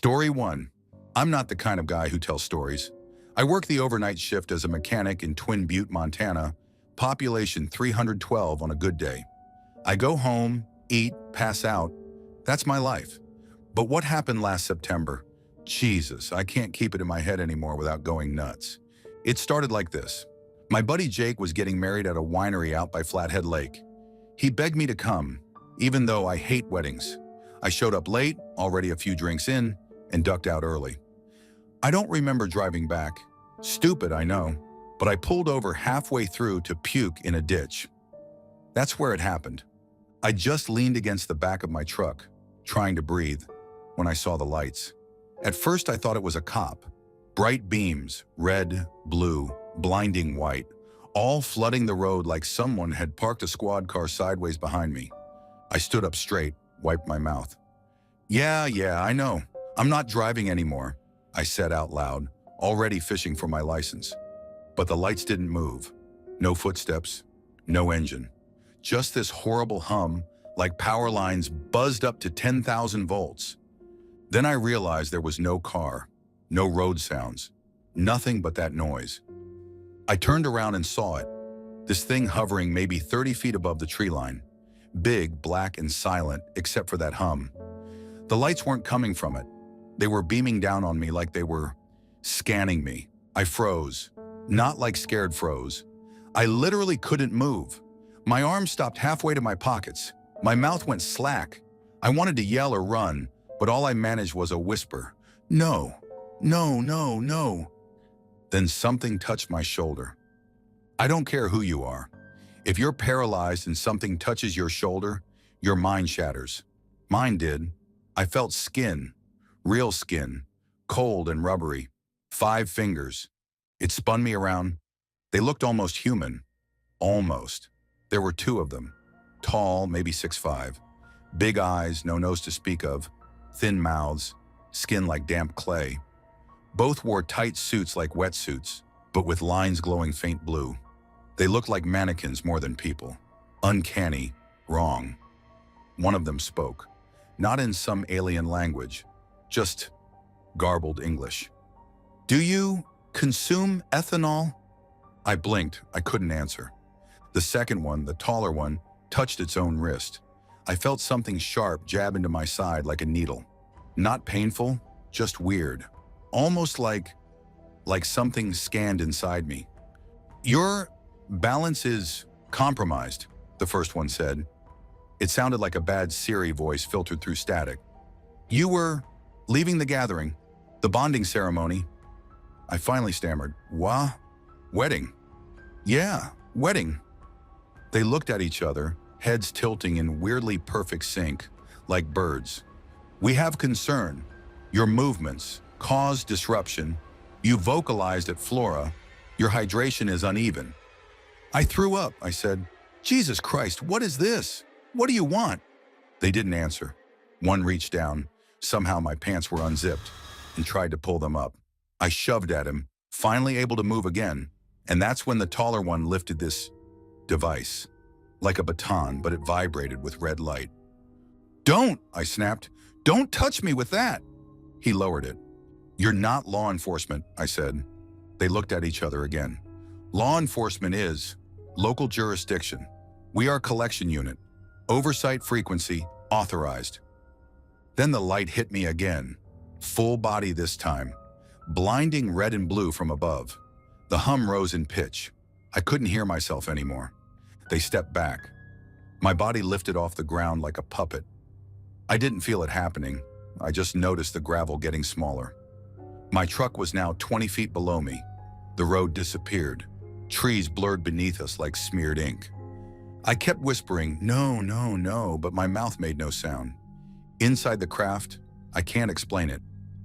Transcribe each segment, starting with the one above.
Story 1. I'm not the kind of guy who tells stories. I work the overnight shift as a mechanic in Twin Butte, Montana, population 312 on a good day. I go home, eat, pass out. That's my life. But what happened last September? Jesus, I can't keep it in my head anymore without going nuts. It started like this. My buddy Jake was getting married at a winery out by Flathead Lake. He begged me to come, even though I hate weddings. I showed up late, already a few drinks in, and ducked out early. I don't remember driving back. Stupid, I know, but I pulled over halfway through to puke in a ditch. That's where it happened. I just leaned against the back of my truck, trying to breathe, when I saw the lights. At first I thought it was a cop. Bright beams, red, blue, blinding white, all flooding the road like someone had parked a squad car sideways behind me. I stood up straight, wiped my mouth. Yeah, I know. I'm not driving anymore, I said out loud, already fishing for my license. But the lights didn't move. No footsteps, no engine. Just this horrible hum, like power lines buzzed up to 10,000 volts. Then I realized there was no car, no road sounds, nothing but that noise. I turned around and saw it, this thing hovering maybe 30 feet above the tree line, big, black, and silent except for that hum. The lights weren't coming from it. They were beaming down on me like they were scanning me. I froze, not like scared froze. I literally couldn't move. My arms stopped halfway to my pockets. My mouth went slack. I wanted to yell or run, but all I managed was a whisper. No, no, no, no. Then something touched my shoulder. I don't care who you are. If you're paralyzed and something touches your shoulder, your mind shatters. Mine did. I felt skin, real skin, cold and rubbery. 5 fingers. It spun me around. They looked almost human. Almost. There were 2 of them. Tall, maybe 6'5". Big eyes, no nose to speak of. Thin mouths, skin like damp clay. Both wore tight suits like wetsuits, but with lines glowing faint blue. They looked like mannequins more than people. Uncanny, wrong. One of them spoke, not in some alien language, just garbled English. Do you consume ethanol? I blinked, I couldn't answer. The second one, the taller one, touched its own wrist. I felt something sharp jab into my side like a needle. Not painful, just weird. Almost like something scanned inside me. Your balance is compromised, the first one said. It sounded like a bad Siri voice filtered through static. You were leaving the gathering, the bonding ceremony. I finally stammered. Wedding? Yeah, wedding. They looked at each other, heads tilting in weirdly perfect sync, like birds. We have concern. Your movements cause disruption. You vocalized at Flora. Your hydration is uneven. I threw up, I said. Jesus Christ, what is this? What do you want? They didn't answer. One reached down. Somehow my pants were unzipped and tried to pull them up. I shoved at him, finally able to move again. And that's when the taller one lifted this device, like a baton, but it vibrated with red light. Don't, I snapped. Don't touch me with that. He lowered it. You're not law enforcement, I said. They looked at each other again. Law enforcement is local jurisdiction. We are collection unit. Oversight frequency authorized. Then the light hit me again. Full body this time. Blinding red and blue from above. The hum rose in pitch. I couldn't hear myself anymore. They stepped back. My body lifted off the ground like a puppet. I didn't feel it happening. I just noticed the gravel getting smaller. My truck was now 20 feet below me. The road disappeared. Trees blurred beneath us like smeared ink. I kept whispering, no, no, no, but my mouth made no sound. Inside the craft, I can't explain it.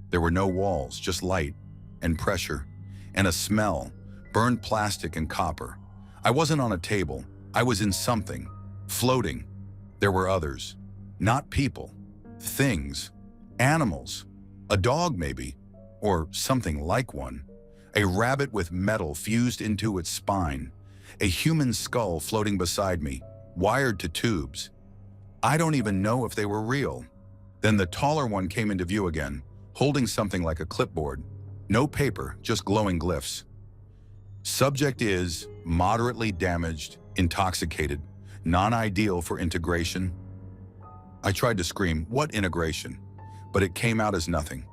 There were no walls, just light and pressure and a smell, burned plastic and copper. I wasn't on a table. I was in something, floating. There were others, not people, things, animals, a dog maybe, or something like one, a rabbit with metal fused into its spine, a human skull floating beside me, wired to tubes. I don't even know if they were real. Then the taller one came into view again, holding something like a clipboard. No paper, just glowing glyphs. Subject is moderately damaged, intoxicated, non-ideal for integration. I tried to scream, "What integration?" But it came out as nothing.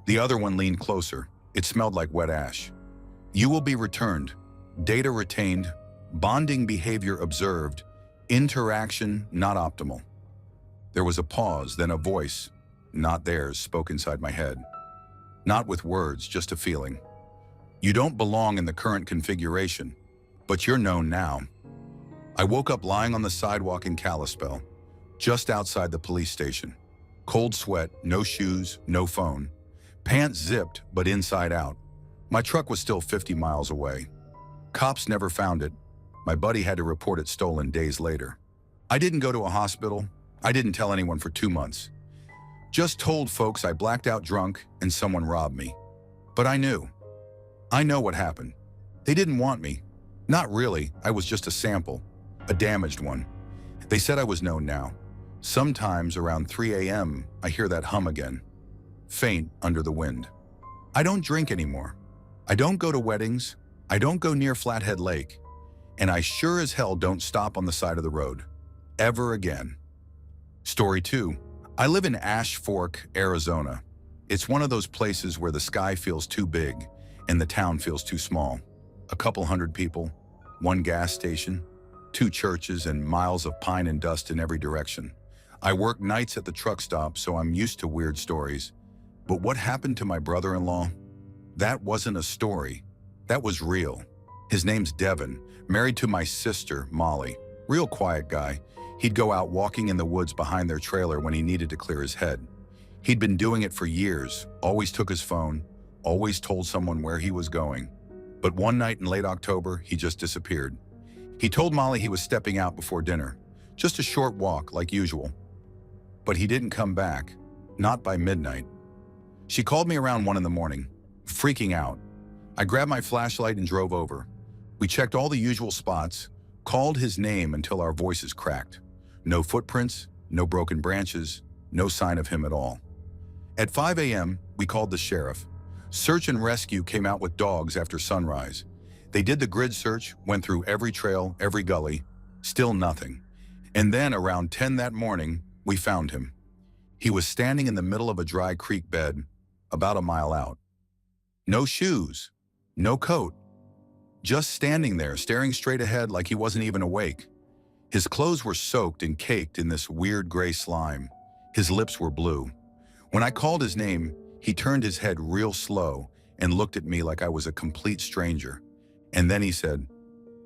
The other one leaned closer. It smelled like wet ash. "You will be returned. Data retained. Bonding behavior observed. Interaction not optimal." There was a pause, then a voice, not theirs, spoke inside my head. Not with words, just a feeling. "You don't belong in the current configuration, but you're known now." I woke up lying on the sidewalk in Kalispell, just outside the police station. Cold sweat, no shoes, no phone. Pants zipped, but inside out. My truck was still 50 miles away. Cops never found it. My buddy had to report it stolen days later. I didn't go to a hospital. I didn't tell anyone for 2 months. Just told folks I blacked out drunk and someone robbed me. But I knew. I know what happened. They didn't want me. Not really, I was just a sample, a damaged one. They said I was known now. Sometimes around 3 a.m., I hear that hum again. Faint under the wind. I don't drink anymore. I don't go to weddings. I don't go near Flathead Lake. And I sure as hell don't stop on the side of the road. Ever again. Story 2. I live in Ash Fork, Arizona. It's one of those places where the sky feels too big and the town feels too small. A couple hundred people, one gas station, 2 churches, and miles of pine and dust in every direction. I work nights at the truck stop, so I'm used to weird stories. But what happened to my brother-in-law? That wasn't a story. That was real. His name's Devin, married to my sister, Molly. Real quiet guy. He'd go out walking in the woods behind their trailer when he needed to clear his head. He'd been doing it for years, always took his phone, always told someone where he was going. But one night in late October, he just disappeared. He told Molly he was stepping out before dinner, just a short walk like usual. But he didn't come back, not by midnight. She called me around 1 in the morning, freaking out. I grabbed my flashlight and drove over. We checked all the usual spots, called his name until our voices cracked. No footprints, no broken branches, no sign of him at all. At 5 a.m., we called the sheriff. Search and rescue came out with dogs after sunrise. They did the grid search, went through every trail, every gully, still nothing. And then around 10 that morning, we found him. He was standing in the middle of a dry creek bed, about a mile out. No shoes, no coat, just standing there, staring straight ahead like he wasn't even awake. His clothes were soaked and caked in this weird gray slime. His lips were blue. When I called his name, he turned his head real slow and looked at me like I was a complete stranger. And then he said,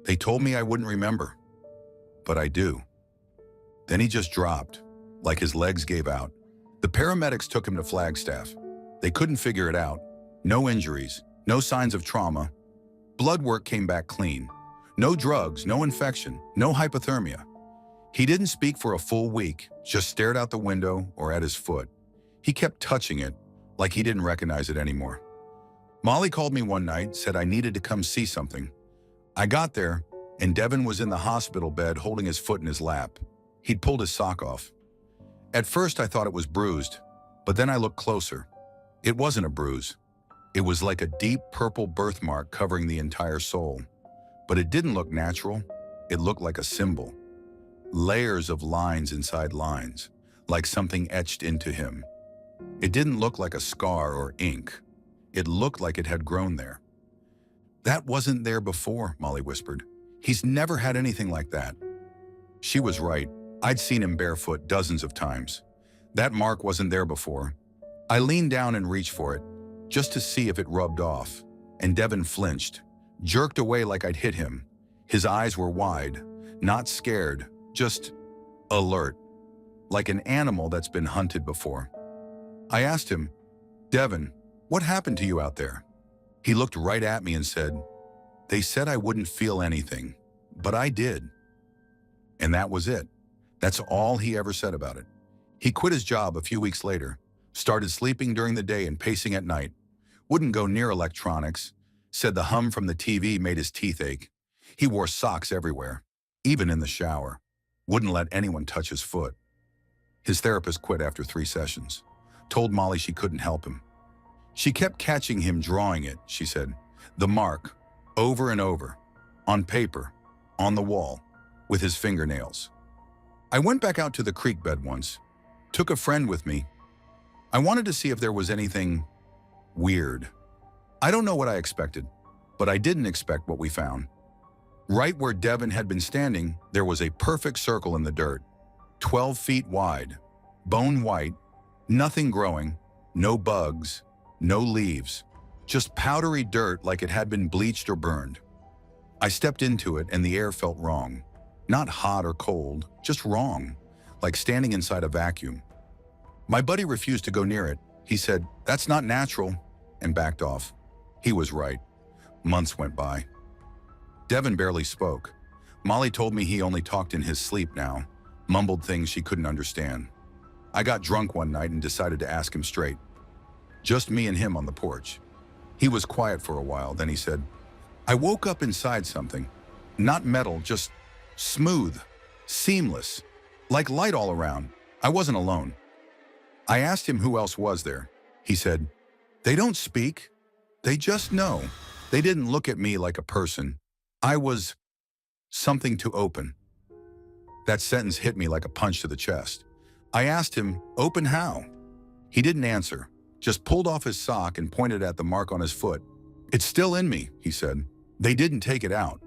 "They told me I wouldn't remember, but I do." Then he just dropped, like his legs gave out. The paramedics took him to Flagstaff. They couldn't figure it out. No injuries, no signs of trauma. Blood work came back clean. No drugs, no infection, no hypothermia. He didn't speak for a full week, just stared out the window or at his foot. He kept touching it, like he didn't recognize it anymore. Molly called me one night, said I needed to come see something. I got there, and Devin was in the hospital bed holding his foot in his lap. He'd pulled his sock off. At first, I thought it was bruised, but then I looked closer. It wasn't a bruise. It was like a deep purple birthmark covering the entire sole. But it didn't look natural. It looked like a symbol. Layers of lines inside lines, like something etched into him. It didn't look like a scar or ink. It looked like it had grown there. "That wasn't there before," Molly whispered. "He's never had anything like that." She was right. I'd seen him barefoot dozens of times. That mark wasn't there before. I leaned down and reached for it, just to see if it rubbed off, and Devin flinched, jerked away like I'd hit him. His eyes were wide, not scared, just alert, like an animal that's been hunted before. I asked him, "Devin, what happened to you out there?" He looked right at me and said, "They said I wouldn't feel anything, but I did." And that was it. That's all he ever said about it. He quit his job a few weeks later, started sleeping during the day and pacing at night, wouldn't go near electronics, said the hum from the TV made his teeth ache. He wore socks everywhere, even in the shower, wouldn't let anyone touch his foot. His therapist quit after 3 sessions, told Molly she couldn't help him. She kept catching him drawing it, she said. The mark, over and over, on paper, on the wall, with his fingernails. I went back out to the creek bed once, took a friend with me. I wanted to see if there was anything weird. I don't know what I expected, but I didn't expect what we found. Right where Devin had been standing, there was a perfect circle in the dirt, 12 feet wide, bone white, nothing growing, no bugs, no leaves, just powdery dirt like it had been bleached or burned. I stepped into it and the air felt wrong. Not hot or cold, just wrong, like standing inside a vacuum. My buddy refused to go near it. He said, "That's not natural," and backed off. He was right. Months went by. Devin barely spoke. Molly told me he only talked in his sleep now, mumbled things she couldn't understand. I got drunk one night and decided to ask him straight. Just me and him on the porch. He was quiet for a while, then he said, "I woke up inside something. Not metal, just smooth, seamless, like light all around. I wasn't alone." I asked him who else was there. He said, "They don't speak. They just know. They didn't look at me like a person. I was something to open." That sentence hit me like a punch to the chest. I asked him, "Open how?" He didn't answer, just pulled off his sock and pointed at the mark on his foot. "It's still in me," he said. "They didn't take it out."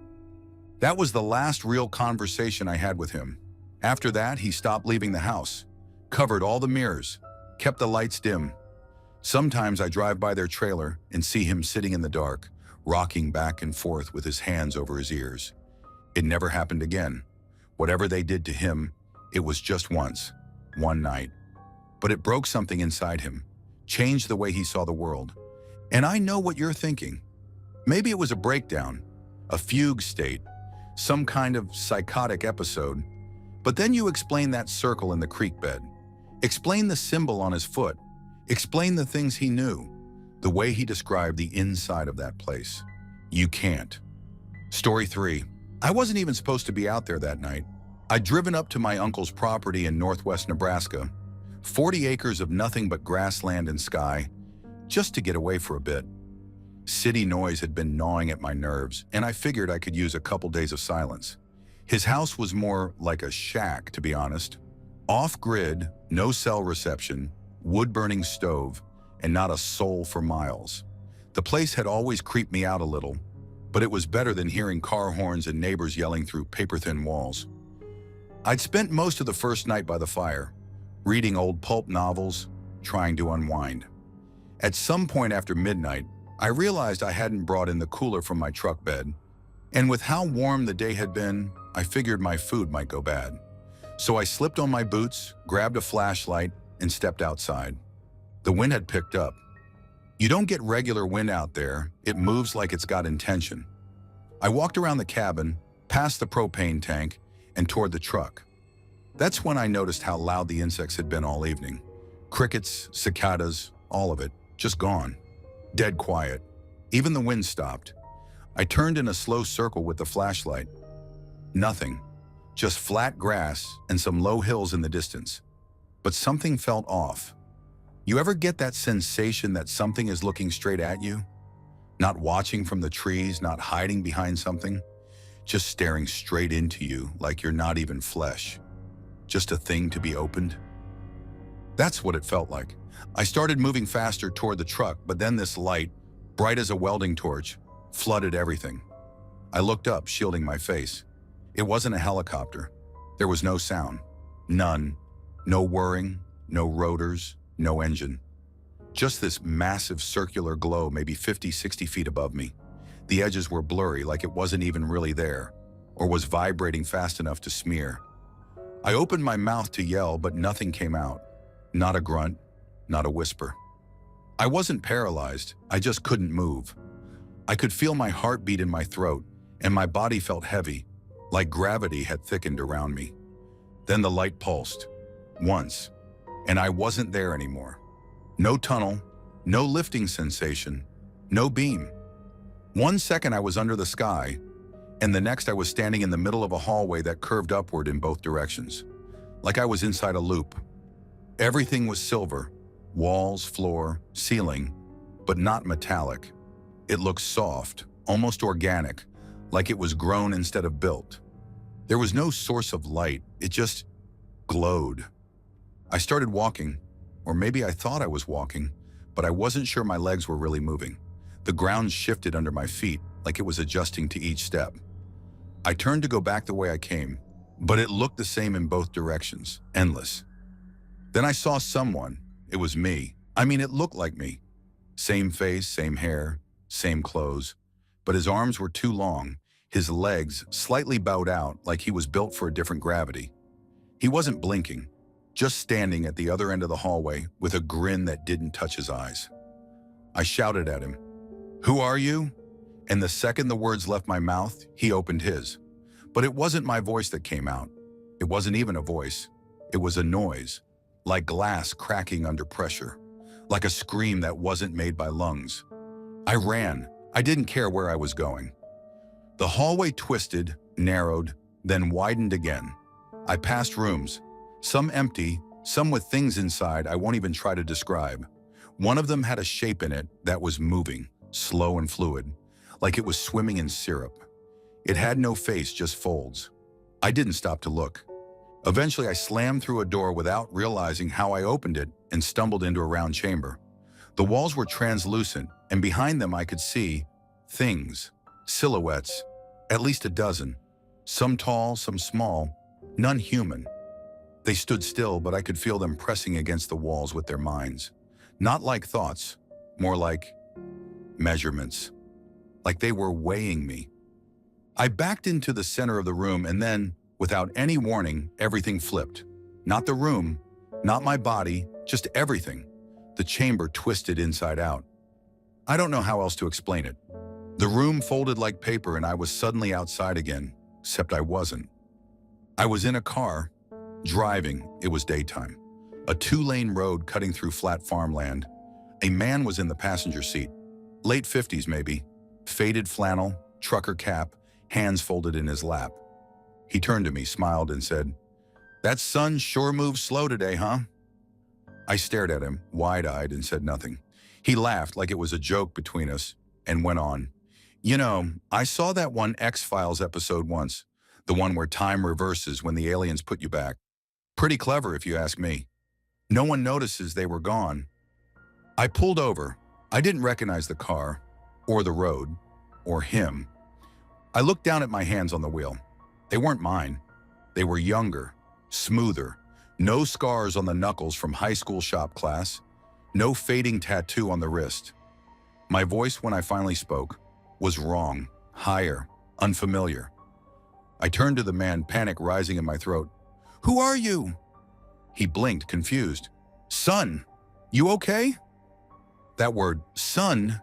That was the last real conversation I had with him. After that, he stopped leaving the house, covered all the mirrors, kept the lights dim. Sometimes I drive by their trailer and see him sitting in the dark, rocking back and forth with his hands over his ears. It never happened again. Whatever they did to him, it was just once, one night. But it broke something inside him, changed the way he saw the world. And I know what you're thinking. Maybe it was a breakdown, a fugue state, some kind of psychotic episode. But then you explain that circle in the creek bed. Explain the symbol on his foot. Explain the things he knew, the way he described the inside of that place. You can't. Story 3. I wasn't even supposed to be out there that night. I'd driven up to my uncle's property in northwest Nebraska, 40 acres of nothing but grassland and sky, just to get away for a bit. City noise had been gnawing at my nerves, and I figured I could use a couple days of silence. His house was more like a shack, to be honest. Off-grid, no cell reception, wood-burning stove, and not a soul for miles. The place had always creeped me out a little, but it was better than hearing car horns and neighbors yelling through paper-thin walls. I'd spent most of the first night by the fire, reading old pulp novels, trying to unwind. At some point after midnight, I realized I hadn't brought in the cooler from my truck bed, and with how warm the day had been, I figured my food might go bad. So I slipped on my boots, grabbed a flashlight, and stepped outside. The wind had picked up. You don't get regular wind out there, it moves like it's got intention. I walked around the cabin, past the propane tank, and toward the truck. That's when I noticed how loud the insects had been all evening. Crickets, cicadas, all of it, just gone. Dead quiet. Even the wind stopped. I turned in a slow circle with the flashlight. Nothing. Just flat grass and some low hills in the distance. But something felt off. You ever get that sensation that something is looking straight at you? Not watching from the trees, not hiding behind something, just staring straight into you like you're not even flesh. Just a thing to be opened. That's what it felt like. I started moving faster toward the truck, but then this light, bright as a welding torch, flooded everything. I looked up, shielding my face. It wasn't a helicopter. There was no sound. None. No whirring, no rotors, no engine. Just this massive circular glow, maybe 50, 60 feet above me. The edges were blurry, like it wasn't even really there, or was vibrating fast enough to smear. I opened my mouth to yell, but nothing came out. Not a grunt, not a whisper. I wasn't paralyzed, I just couldn't move. I could feel my heartbeat in my throat, and my body felt heavy, like gravity had thickened around me. Then the light pulsed. Once, and I wasn't there anymore. No tunnel, no lifting sensation, no beam. 1 second I was under the sky, and the next I was standing in the middle of a hallway that curved upward in both directions, like I was inside a loop. Everything was silver, walls, floor, ceiling, but not metallic. It looked soft, almost organic, like it was grown instead of built. There was no source of light, it just glowed. I started walking, or maybe I thought I was walking, but I wasn't sure my legs were really moving. The ground shifted under my feet, like it was adjusting to each step. I turned to go back the way I came, but it looked the same in both directions, endless. Then I saw someone. It was me. I mean, it looked like me. Same face, same hair, same clothes, but his arms were too long, his legs slightly bowed out like he was built for a different gravity. He wasn't blinking, just standing at the other end of the hallway with a grin that didn't touch his eyes. I shouted at him, "Who are you?" And the second the words left my mouth, he opened his. But it wasn't my voice that came out. It wasn't even a voice. It was a noise, like glass cracking under pressure, like a scream that wasn't made by lungs. I ran. I didn't care where I was going. The hallway twisted, narrowed, then widened again. I passed rooms, some empty, some with things inside I won't even try to describe. One of them had a shape in it that was moving, slow and fluid, like it was swimming in syrup. It had no face, just folds. I didn't stop to look. Eventually, I slammed through a door without realizing how I opened it and stumbled into a round chamber. The walls were translucent, and behind them I could see things, silhouettes, at least a dozen. Some tall, some small, none human. They stood still, but I could feel them pressing against the walls with their minds. Not like thoughts, more like measurements. Like they were weighing me. I backed into the center of the room and then, without any warning, everything flipped. Not the room, not my body, just everything. The chamber twisted inside out. I don't know how else to explain it. The room folded like paper and I was suddenly outside again, except I wasn't. I was in a car, driving. It was daytime. A 2-lane road cutting through flat farmland. A man was in the passenger seat. Late 50s maybe. Faded flannel, trucker cap, hands folded in his lap. He turned to me, smiled, and said, "That sun sure moves slow today, huh?" I stared at him, wide-eyed, and said nothing. He laughed like it was a joke between us and went on. "You know, I saw that one X-Files episode once, the one where time reverses when the aliens put you back. Pretty clever if you ask me. No one notices they were gone." I pulled over. I didn't recognize the car, or the road, or him. I looked down at my hands on the wheel. They weren't mine. They were younger, smoother, no scars on the knuckles from high school shop class, no fading tattoo on the wrist. My voice, when I finally spoke, was wrong, higher, unfamiliar. I turned to the man, panic rising in my throat. "Who are you?" He blinked, confused. "Son, you okay?" That word, son,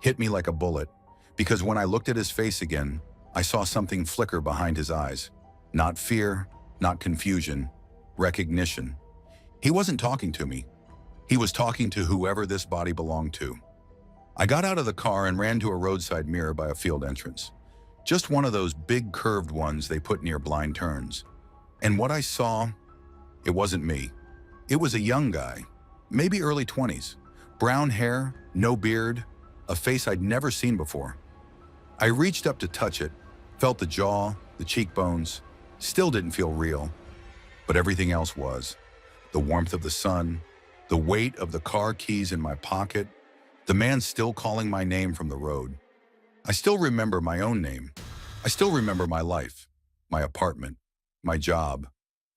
hit me like a bullet, because when I looked at his face again, I saw something flicker behind his eyes. Not fear, not confusion, recognition. He wasn't talking to me. He was talking to whoever this body belonged to. I got out of the car and ran to a roadside mirror by a field entrance. Just one of those big curved ones they put near blind turns. And what I saw, it wasn't me. It was a young guy, maybe early 20s. Brown hair, no beard, a face I'd never seen before. I reached up to touch it, felt the jaw, the cheekbones, still didn't feel real. But everything else was. The warmth of the sun, the weight of the car keys in my pocket, the man still calling my name from the road. I still remember my own name. I still remember my life, my apartment, my job,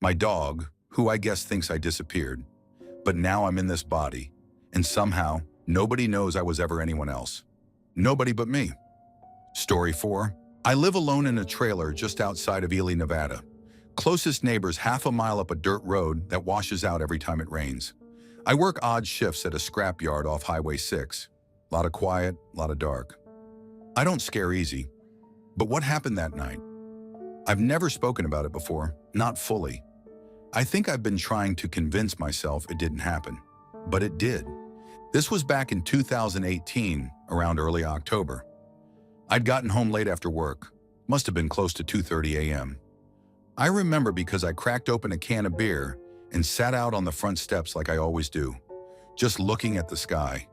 my dog, who I guess thinks I disappeared. But now I'm in this body, and somehow nobody knows I was ever anyone else. Nobody but me. Story 4. I live alone in a trailer just outside of Ely, Nevada. Closest neighbors half a mile up a dirt road that washes out every time it rains. I work odd shifts at a scrapyard off Highway 6. A lot of quiet, a lot of dark. I don't scare easy. But what happened that night? I've never spoken about it before, not fully. I think I've been trying to convince myself it didn't happen. But it did. This was back in 2018, around early October. I'd gotten home late after work. Must have been close to 2:30 a.m. I remember because I cracked open a can of beer and sat out on the front steps like I always do, just looking at the sky.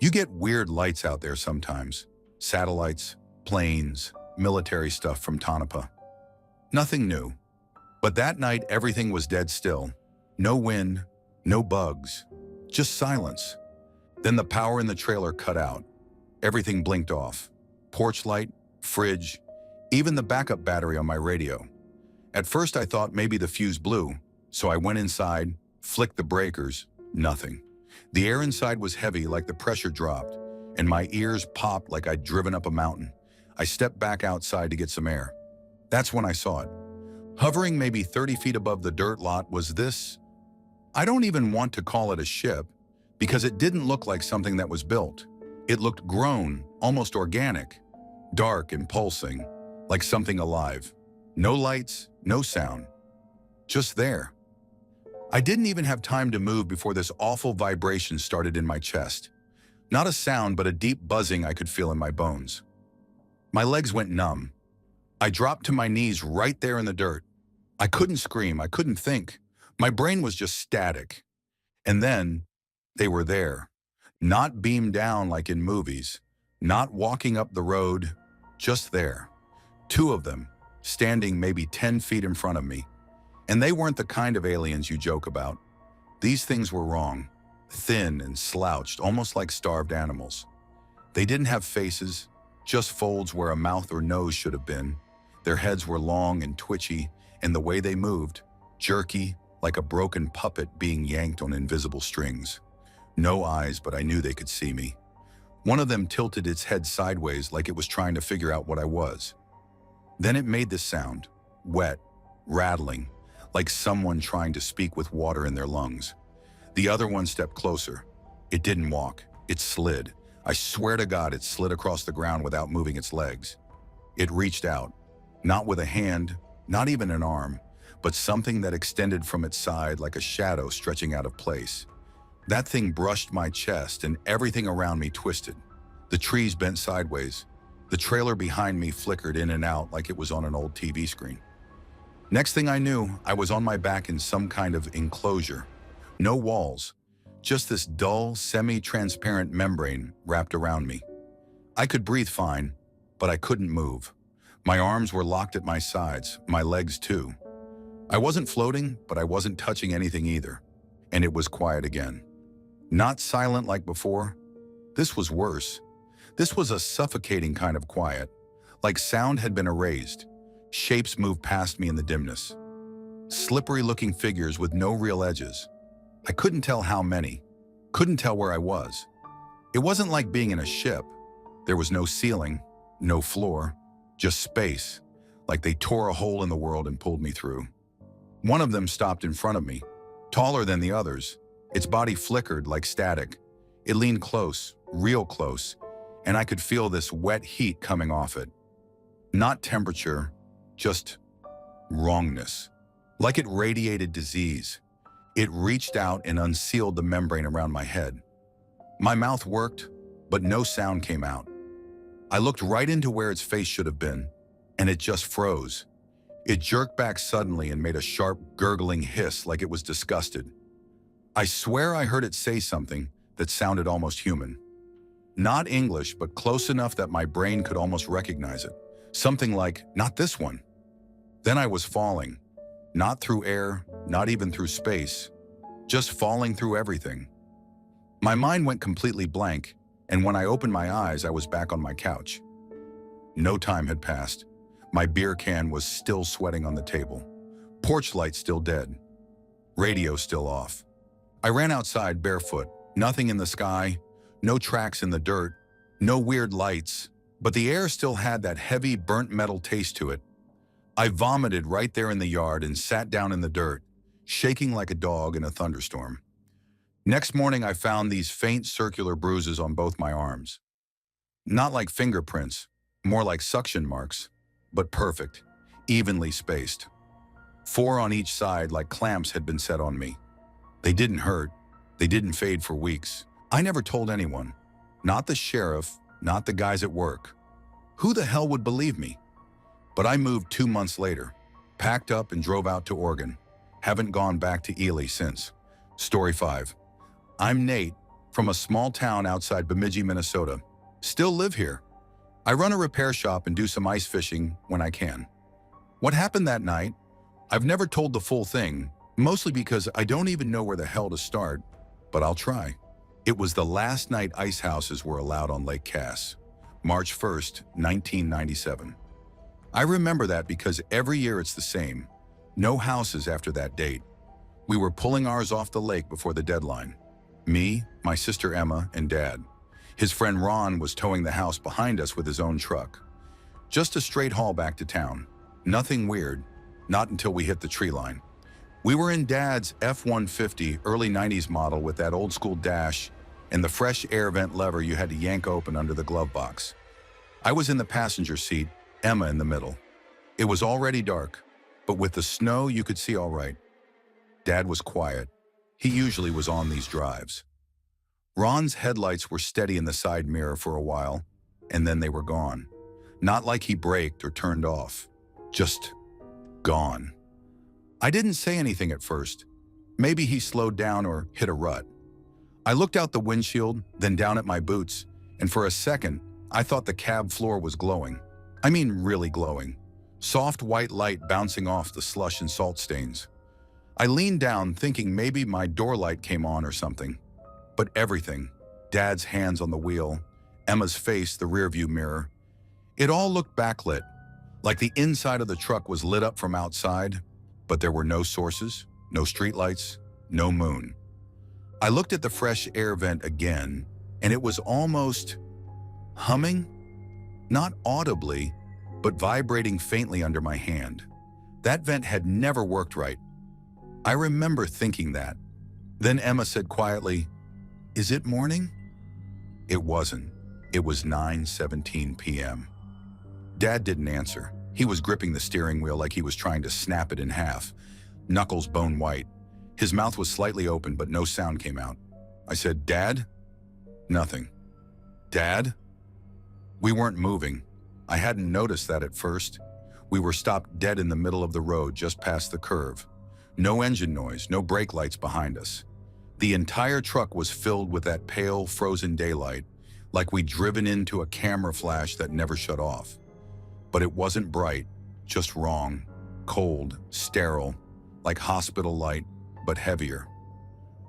You get weird lights out there sometimes. Satellites, planes, military stuff from Tonopah. Nothing new. But that night, everything was dead still. No wind, no bugs, just silence. Then the power in the trailer cut out. Everything blinked off. Porch light, fridge, even the backup battery on my radio. At first I thought maybe the fuse blew, so I went inside, flicked the breakers, nothing. The air inside was heavy like the pressure dropped, and my ears popped like I'd driven up a mountain. I stepped back outside to get some air. That's when I saw it. Hovering maybe 30 feet above the dirt lot was this. I don't even want to call it a ship, because it didn't look like something that was built. It looked grown, almost organic, dark and pulsing, like something alive. No lights, no sound. Just there. I didn't even have time to move before this awful vibration started in my chest. Not a sound, but a deep buzzing I could feel in my bones. My legs went numb. I dropped to my knees right there in the dirt. I couldn't scream, I couldn't think. My brain was just static. And then, they were there. Not beamed down like in movies. Not walking up the road, just there. Two of them, standing maybe 10 feet in front of me. And they weren't the kind of aliens you joke about. These things were wrong. Thin and slouched, almost like starved animals. They didn't have faces, just folds where a mouth or nose should have been. Their heads were long and twitchy, and the way they moved, jerky, like a broken puppet being yanked on invisible strings. No eyes, but I knew they could see me. One of them tilted its head sideways like it was trying to figure out what I was. Then it made this sound, wet, rattling, like someone trying to speak with water in their lungs. The other one stepped closer. It didn't walk, it slid. I swear to God, it slid across the ground without moving its legs. It reached out, not with a hand, not even an arm, but something that extended from its side like a shadow stretching out of place. That thing brushed my chest and everything around me twisted. The trees bent sideways. The trailer behind me flickered in and out like it was on an old TV screen. Next thing I knew, I was on my back in some kind of enclosure. No walls, just this dull, semi-transparent membrane wrapped around me. I could breathe fine, but I couldn't move. My arms were locked at my sides, my legs too. I wasn't floating, but I wasn't touching anything either. And it was quiet again. Not silent like before. This was worse. This was a suffocating kind of quiet, like sound had been erased. Shapes moved past me in the dimness. Slippery-looking figures with no real edges. I couldn't tell how many. Couldn't tell where I was. It wasn't like being in a ship. There was no ceiling, no floor, just space, like they tore a hole in the world and pulled me through. One of them stopped in front of me, taller than the others. Its body flickered like static. It leaned close, real close, and I could feel this wet heat coming off it. Not temperature, just wrongness. Like it radiated disease. It reached out and unsealed the membrane around my head. My mouth worked, but no sound came out. I looked right into where its face should have been, and it just froze. It jerked back suddenly and made a sharp, gurgling hiss like it was disgusted. I swear I heard it say something that sounded almost human. Not English, but close enough that my brain could almost recognize it. Something like, "Not this one." Then I was falling. Not through air, not even through space. Just falling through everything. My mind went completely blank, and when I opened my eyes, I was back on my couch. No time had passed. My beer can was still sweating on the table. Porch light still dead. Radio still off. I ran outside barefoot. Nothing in the sky, no tracks in the dirt, no weird lights, but the air still had that heavy burnt metal taste to it. I vomited right there in the yard and sat down in the dirt, shaking like a dog in a thunderstorm. Next morning, I found these faint circular bruises on both my arms. Not like fingerprints, more like suction marks, but perfect, evenly spaced. 4 on each side like clamps had been set on me. They didn't hurt. They didn't fade for weeks. I never told anyone. Not the sheriff, not the guys at work. Who the hell would believe me? But I moved 2 months later, packed up and drove out to Oregon. Haven't gone back to Ely since. Story 5. I'm Nate, from a small town outside Bemidji, Minnesota. Still live here. I run a repair shop and do some ice fishing when I can. What happened that night? I've never told the full thing, mostly because I don't even know where the hell to start, but I'll try. It was the last night ice houses were allowed on Lake Cass, March 1st, 1997. I remember that because every year it's the same. No houses after that date. We were pulling ours off the lake before the deadline. Me, my sister Emma, and Dad. His friend Ron was towing the house behind us with his own truck. Just a straight haul back to town. Nothing weird, not until we hit the tree line. We were in Dad's F-150 early 90s model with that old school dash and the fresh air vent lever you had to yank open under the glove box. I was in the passenger seat, Emma in the middle. It was already dark, but with the snow you could see all right. Dad was quiet. He usually was on these drives. Ron's headlights were steady in the side mirror for a while, and then they were gone. Not like he braked or turned off. Just gone. I didn't say anything at first. Maybe he slowed down or hit a rut. I looked out the windshield, then down at my boots, and for a second, I thought the cab floor was glowing. I mean really glowing. Soft white light bouncing off the slush and salt stains. I leaned down thinking maybe my door light came on or something. But everything, Dad's hands on the wheel, Emma's face, the rearview mirror, it all looked backlit, like the inside of the truck was lit up from outside, but there were no sources, no streetlights, no moon. I looked at the fresh air vent again, and it was almost humming, not audibly, but vibrating faintly under my hand. That vent had never worked right. I remember thinking that. Then Emma said quietly, "Is it morning?" It wasn't. It was 9:17 p.m. Dad didn't answer. He was gripping the steering wheel like he was trying to snap it in half, knuckles bone white. His mouth was slightly open, but no sound came out. I said, "Dad?" Nothing. "Dad?" We weren't moving. I hadn't noticed that at first. We were stopped dead in the middle of the road just past the curve. No engine noise, no brake lights behind us. The entire truck was filled with that pale, frozen daylight, like we'd driven into a camera flash that never shut off. But it wasn't bright, just wrong, cold, sterile, like hospital light, but heavier.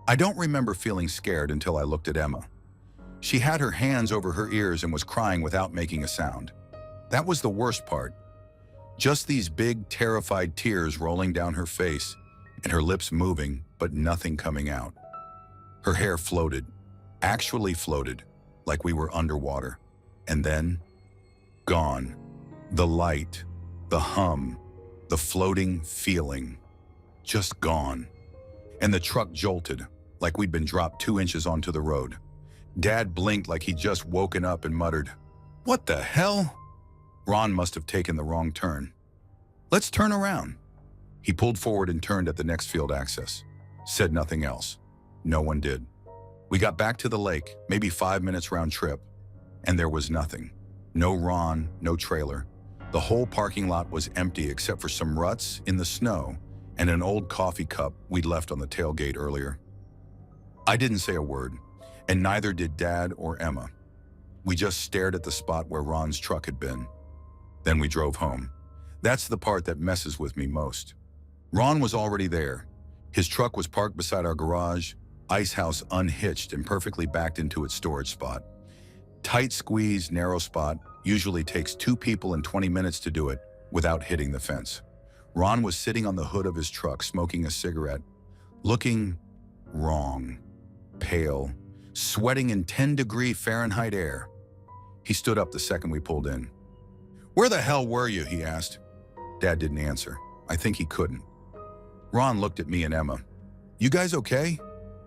I don't remember feeling scared until I looked at Emma. She had her hands over her ears and was crying without making a sound. That was the worst part. Just these big, terrified tears rolling down her face and her lips moving, but nothing coming out. Her hair floated, actually floated, like we were underwater. And then, gone. The light, the hum, the floating feeling, just gone. And the truck jolted, like we'd been dropped 2 inches onto the road. Dad blinked like he'd just woken up and muttered, "What the hell?" Ron must have taken the wrong turn. "Let's turn around." He pulled forward and turned at the next field access. Said nothing else. No one did. We got back to the lake, maybe 5 minutes round trip, and there was nothing. No Ron, no trailer. The whole parking lot was empty except for some ruts in the snow and an old coffee cup we'd left on the tailgate earlier. I didn't say a word, and neither did Dad or Emma. We just stared at the spot where Ron's truck had been. Then we drove home. That's the part that messes with me most. Ron was already there. His truck was parked beside our garage, ice house unhitched and perfectly backed into its storage spot. Tight squeeze, narrow spot, usually takes 2 people and 20 minutes to do it without hitting the fence. Ron was sitting on the hood of his truck smoking a cigarette, looking wrong, pale, sweating in 10-degree Fahrenheit air. He stood up the second we pulled in. "Where the hell were you?" he asked. Dad didn't answer. I think he couldn't. Ron looked at me and Emma. "You guys okay?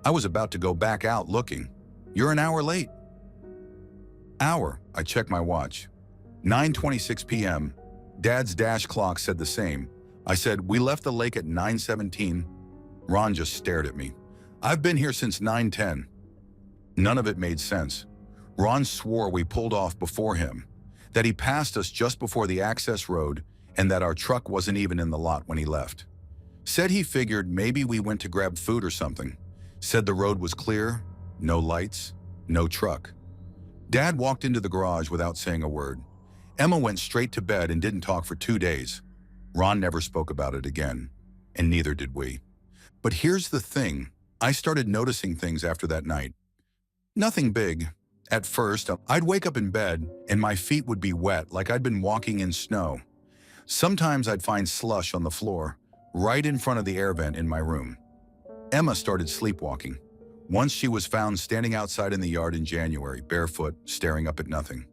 I was about to go back out looking. You're an hour late." Hour, I checked my watch. 9:26 p.m. Dad's dash clock said the same. I said, "We left the lake at 9:17. Ron just stared at me. "I've been here since 9:10. None of it made sense. Ron swore we pulled off before him, that he passed us just before the access road, and that our truck wasn't even in the lot when he left. Said he figured maybe we went to grab food or something. Said the road was clear, no lights, no truck. Dad walked into the garage without saying a word. Emma went straight to bed and didn't talk for 2 days. Ron never spoke about it again, and neither did we. But here's the thing. I started noticing things after that night. Nothing big. At first, I'd wake up in bed and my feet would be wet like I'd been walking in snow. Sometimes I'd find slush on the floor, right in front of the air vent in my room. Emma started sleepwalking. Once she was found standing outside in the yard in January, barefoot, staring up at nothing.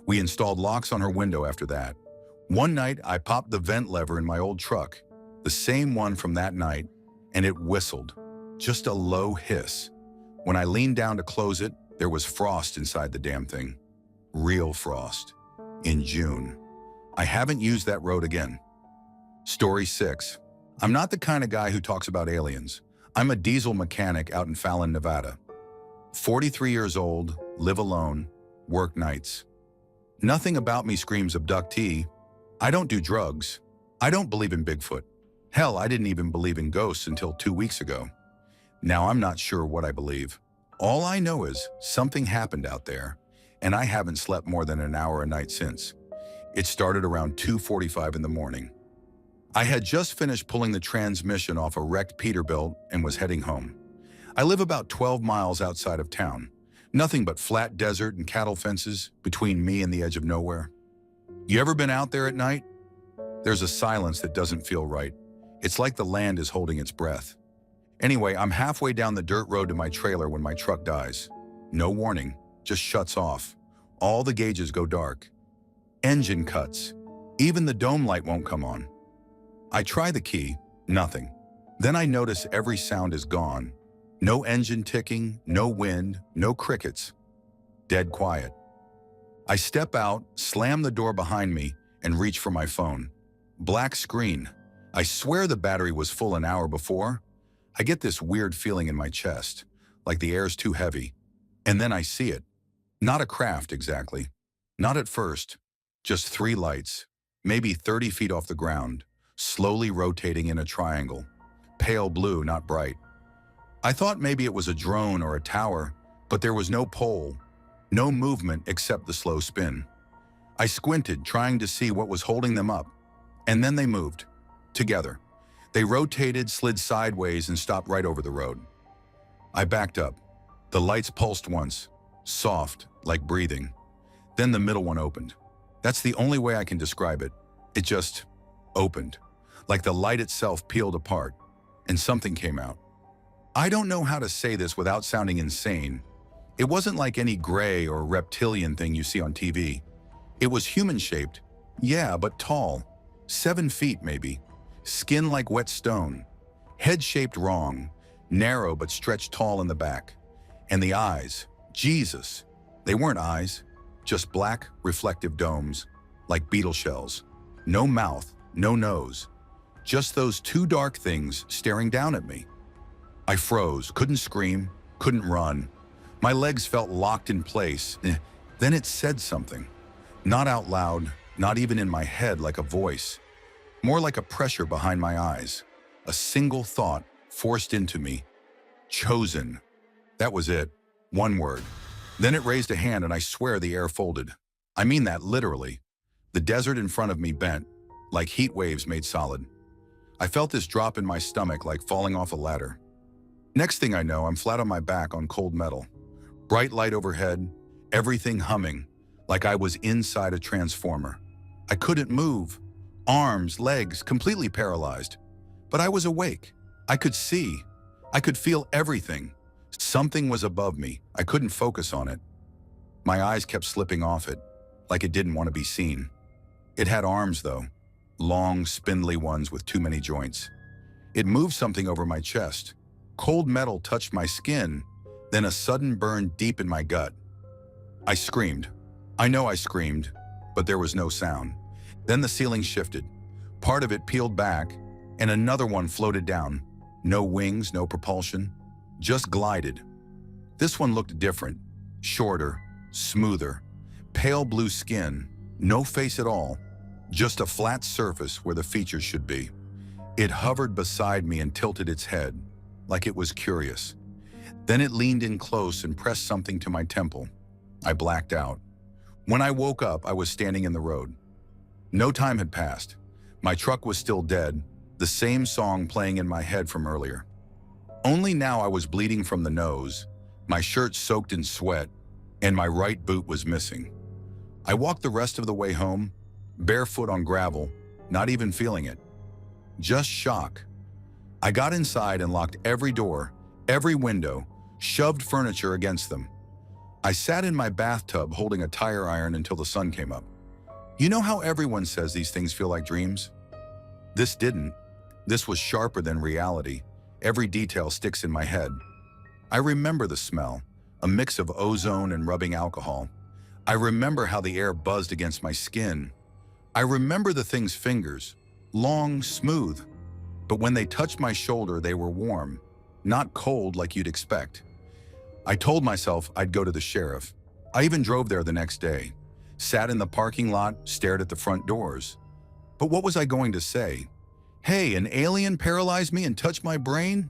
We installed locks on her window after that. One night, I popped the vent lever in my old truck, the same one from that night, and it whistled, just a low hiss. When I leaned down to close it, there was frost inside the damn thing. Real frost. In June. I haven't used that road again. Story 6. I'm not the kind of guy who talks about aliens. I'm a diesel mechanic out in Fallon, Nevada. 43 years old, live alone, work nights. Nothing about me screams abductee. I don't do drugs. I don't believe in Bigfoot. Hell, I didn't even believe in ghosts until 2 weeks ago. Now I'm not sure what I believe. All I know is something happened out there, and I haven't slept more than an hour a night since. It started around 2:45 in the morning. I had just finished pulling the transmission off a wrecked Peterbilt and was heading home. I live about 12 miles outside of town. Nothing but flat desert and cattle fences between me and the edge of nowhere. You ever been out there at night? There's a silence that doesn't feel right. It's like the land is holding its breath. Anyway, I'm halfway down the dirt road to my trailer when my truck dies. No warning, just shuts off. All the gauges go dark. Engine cuts. Even the dome light won't come on. I try the key, nothing. Then I notice every sound is gone. No engine ticking, no wind, no crickets. Dead quiet. I step out, slam the door behind me, and reach for my phone. Black screen. I swear the battery was full an hour before. I get this weird feeling in my chest, like the air's too heavy. And then I see it. Not a craft exactly. Not at first. Just 3 lights, maybe 30 feet off the ground, slowly rotating in a triangle. Pale blue, not bright. I thought maybe it was a drone or a tower, but there was no pole, no movement except the slow spin. I squinted, trying to see what was holding them up, and then they moved, together. They rotated, slid sideways, and stopped right over the road. I backed up. The lights pulsed once, soft, like breathing. Then the middle one opened. That's the only way I can describe it. It just opened, like the light itself peeled apart, and something came out. I don't know how to say this without sounding insane. It wasn't like any gray or reptilian thing you see on TV. It was human-shaped, yeah, but tall, 7 feet maybe. Skin like wet stone, head shaped wrong, narrow but stretched tall in the back. And the eyes, Jesus, they weren't eyes, just black, reflective domes, like beetle shells. No mouth, no nose, just those 2 dark things staring down at me. I froze, couldn't scream, couldn't run. My legs felt locked in place. Then it said something, not out loud, not even in my head like a voice. More like a pressure behind my eyes. A single thought forced into me. Chosen. That was it. 1 word. Then it raised a hand and I swear the air folded. I mean that literally. The desert in front of me bent, like heat waves made solid. I felt this drop in my stomach like falling off a ladder. Next thing I know, I'm flat on my back on cold metal. Bright light overhead, everything humming, like I was inside a transformer. I couldn't move. Arms, legs, completely paralyzed. But I was awake. I could see. I could feel everything. Something was above me. I couldn't focus on it. My eyes kept slipping off it, like it didn't want to be seen. It had arms, though. Long, spindly ones with too many joints. It moved something over my chest. Cold metal touched my skin, then a sudden burn deep in my gut. I screamed. I know I screamed, but there was no sound. Then the ceiling shifted. Part of it peeled back, and another one floated down. No wings, no propulsion, just glided. This one looked different, shorter, smoother, pale blue skin, no face at all, just a flat surface where the features should be. It hovered beside me and tilted its head, like it was curious. Then it leaned in close and pressed something to my temple. I blacked out. When I woke up, I was standing in the road. No time had passed. My truck was still dead, the same song playing in my head from earlier. Only now I was bleeding from the nose, my shirt soaked in sweat, and my right boot was missing. I walked the rest of the way home, barefoot on gravel, not even feeling it. Just shock. I got inside and locked every door, every window, shoved furniture against them. I sat in my bathtub holding a tire iron until the sun came up. You know how everyone says these things feel like dreams? This didn't. This was sharper than reality. Every detail sticks in my head. I remember the smell, a mix of ozone and rubbing alcohol. I remember how the air buzzed against my skin. I remember the thing's fingers, long, smooth. But when they touched my shoulder, they were warm, not cold like you'd expect. I told myself I'd go to the sheriff. I even drove there the next day, sat in the parking lot, stared at the front doors. But what was I going to say? Hey, an alien paralyzed me and touched my brain?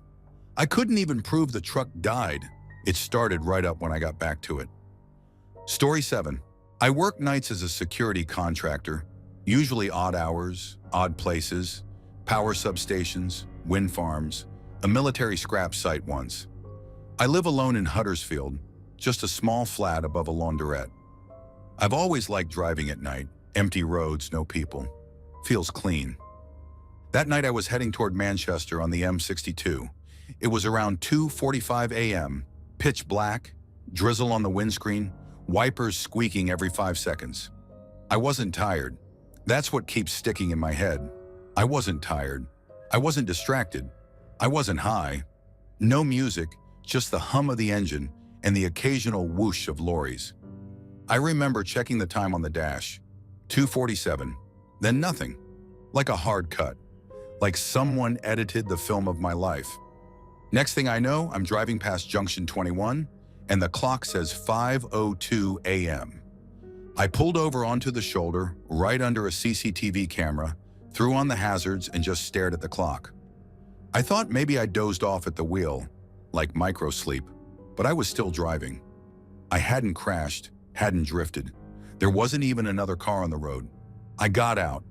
I couldn't even prove the truck died. It started right up when I got back to it. Story 7. I work nights as a security contractor, usually odd hours, odd places, power substations, wind farms, a military scrap site once. I live alone in Huddersfield, just a small flat above a laundrette. I've always liked driving at night, empty roads, no people. Feels clean. That night I was heading toward Manchester on the M62. It was around 2:45 a.m., pitch black, drizzle on the windscreen, wipers squeaking every 5 seconds. I wasn't tired. That's what keeps sticking in my head. I wasn't tired. I wasn't distracted. I wasn't high. No music, just the hum of the engine and the occasional whoosh of lorries. I remember checking the time on the dash. 2:47. Then nothing. Like a hard cut. Like someone edited the film of my life. Next thing I know, I'm driving past Junction 21, and the clock says 5:02 a.m. I pulled over onto the shoulder, right under a CCTV camera, threw on the hazards, and just stared at the clock. I thought maybe I dozed off at the wheel, like micro-sleep, but I was still driving. I hadn't crashed, hadn't drifted. There wasn't even another car on the road. I got out.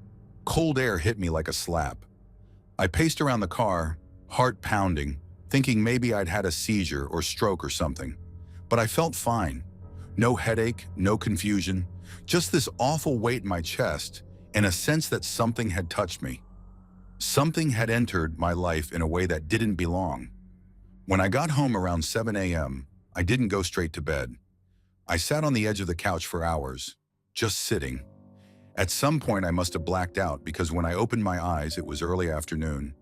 Cold air hit me like a slap. I paced around the car, heart pounding, thinking maybe I'd had a seizure or stroke or something. But I felt fine. No headache, no confusion, just this awful weight in my chest and a sense that something had touched me. Something had entered my life in a way that didn't belong. When I got home around 7 a.m., I didn't go straight to bed. I sat on the edge of the couch for hours, just sitting. At some point, I must have blacked out because when I opened my eyes, it was early afternoon,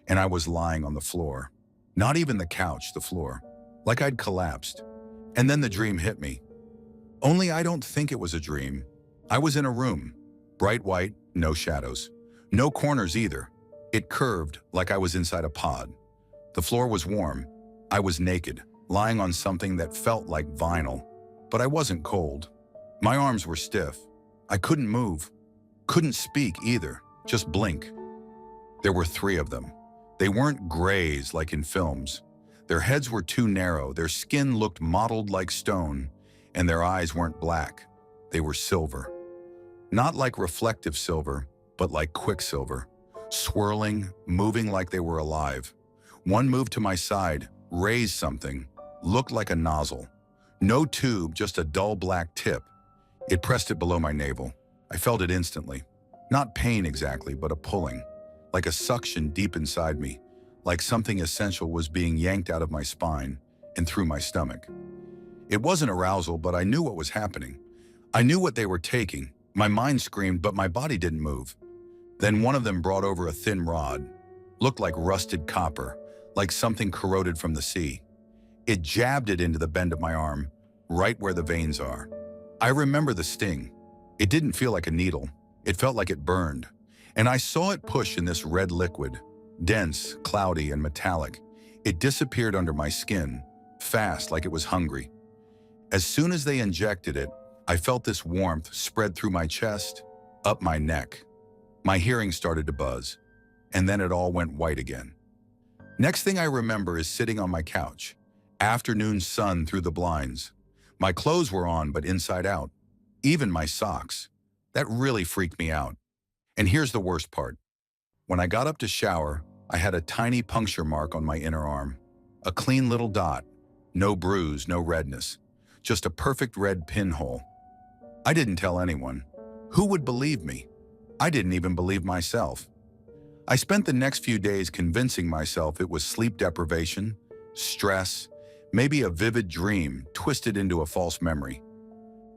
and I was lying on the floor. Not even the couch, the floor. Like I'd collapsed. And then the dream hit me. Only I don't think it was a dream. I was in a room. Bright white, no shadows. No corners either. It curved like I was inside a pod. The floor was warm. I was naked, lying on something that felt like vinyl. But I wasn't cold. My arms were stiff. I couldn't move. Couldn't speak either, just blink. There were 3 of them. They weren't grays like in films. Their heads were too narrow, their skin looked mottled like stone, and their eyes weren't black. They were silver. Not like reflective silver, but like quicksilver. Swirling, moving like they were alive. One moved to my side, raised something, looked like a nozzle. No tube, just a dull black tip. It pressed it below my navel. I felt it instantly. Not pain exactly, but a pulling. Like a suction deep inside me. Like something essential was being yanked out of my spine and through my stomach. It wasn't arousal, but I knew what was happening. I knew what they were taking. My mind screamed, but my body didn't move. Then one of them brought over a thin rod. Looked like rusted copper, like something corroded from the sea. It jabbed it into the bend of my arm, right where the veins are. I remember the sting. It didn't feel like a needle. It felt like it burned. And I saw it push in this red liquid, dense, cloudy, and metallic. It disappeared under my skin, fast like it was hungry. As soon as they injected it, I felt this warmth spread through my chest, up my neck. My hearing started to buzz, and then it all went white again. Next thing I remember is sitting on my couch, Afternoon sun through the blinds. My clothes were on, but inside out. Even my socks. That really freaked me out. And here's the worst part. When I got up to shower, I had a tiny puncture mark on my inner arm. A clean little dot. No bruise, no redness. Just a perfect red pinhole. I didn't tell anyone. Who would believe me? I didn't even believe myself. I spent the next few days convincing myself it was sleep deprivation, stress, maybe a vivid dream twisted into a false memory.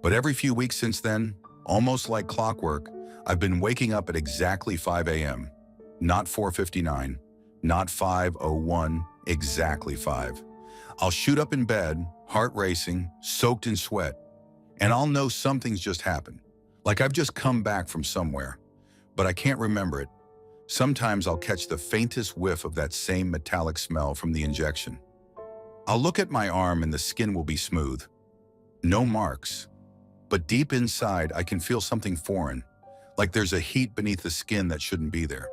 But every few weeks since then, almost like clockwork, I've been waking up at exactly 5 a.m. Not 4:59, not 5:01, exactly 5. I'll shoot up in bed, heart racing, soaked in sweat, and I'll know something's just happened. Like I've just come back from somewhere, but I can't remember it. Sometimes I'll catch the faintest whiff of that same metallic smell from the injection. I'll look at my arm and the skin will be smooth. No marks. But deep inside, I can feel something foreign, like there's a heat beneath the skin that shouldn't be there.